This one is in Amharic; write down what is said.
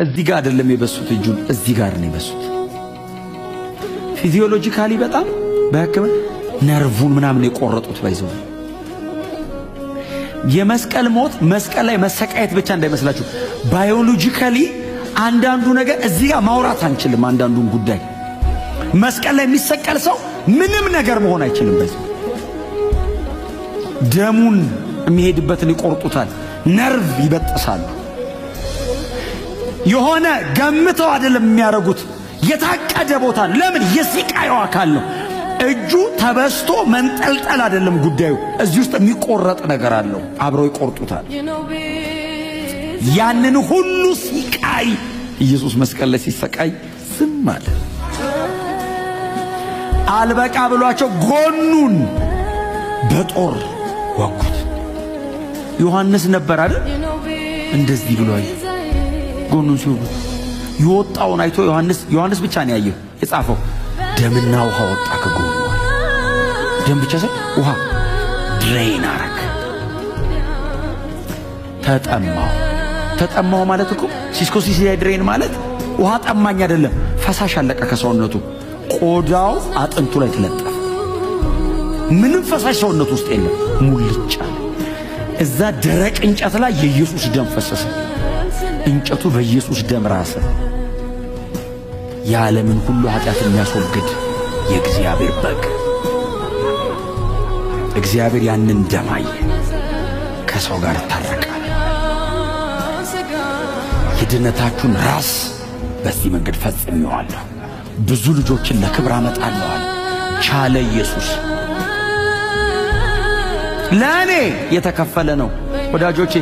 እዚህ ጋር አይደለም የበሱት እጁን እዚህ ጋር ነው የበሱት። ፊዚዮሎጂካሊ በጣም በህክምና ነርቭን ምናምን የቆረጡት ባይዘው። የመስቀል ሞት መስቀል ላይ መሰቃየት ብቻ እንዳይመስላችሁ ባዮሎጂካሊ አንዳንዱ ነገር እዚህ ጋር ማውራት አንችልም። አንዳንዱን ጉዳይ መስቀል ላይ የሚሰቀል ሰው ምንም ነገር መሆን አይችልም። ባይዘው ደሙን የሚሄድበትን ይቆርጡታል፣ ነርቭ ይበጥሳሉ። የሆነ ገምተው አይደለም የሚያረጉት፣ የታቀደ ቦታ። ለምን? የስቃዩ አካል ነው። እጁ ተበስቶ መንጠልጠል አይደለም ጉዳዩ። እዚህ ውስጥ የሚቆረጥ ነገር አለው። አብረው ይቆርጡታል። ያንን ሁሉ ስቃይ ኢየሱስ መስቀል ላይ ሲሰቃይ ዝም አለ። አልበቃ ብሏቸው ጎኑን በጦር ወጉት። ዮሐንስ ነበር አይደል እንደዚህ ብሎ ጎኑን ሲወጉት ይወጣውን አይቶ ዮሐንስ ብቻ ነው ያየው የጻፈው። ደምና ውሃ ወጣ ከጎኑ። ደም ብቻ ሳይሆን ውሃ ድሬን አረግ። ተጠማው ማለት እኮ ሲስኮሲስ ድሬን ማለት ውሃ ጠማኝ አይደለም፣ ፈሳሽ አለቀ ከሰውነቱ። ቆዳው አጥንቱ ላይ ተለጠፈ። ምንም ፈሳሽ ሰውነቱ ውስጥ የለም። ሙልጫ እዛ ደረቅ እንጨት ላይ የኢየሱስ ደም ፈሰሰ። እንጨቱ በኢየሱስ ደም ራሰ። የዓለምን ሁሉ ኃጢአት የሚያስወግድ የእግዚአብሔር በግ። እግዚአብሔር ያንን ደም አየ፣ ከሰው ጋር ታረቃል። የድነታችሁን ራስ በዚህ መንገድ ፈጽሜዋለሁ፣ ብዙ ልጆችን ለክብር አመጣለሁ። ቻለ ኢየሱስ። ለእኔ የተከፈለ ነው ወዳጆቼ።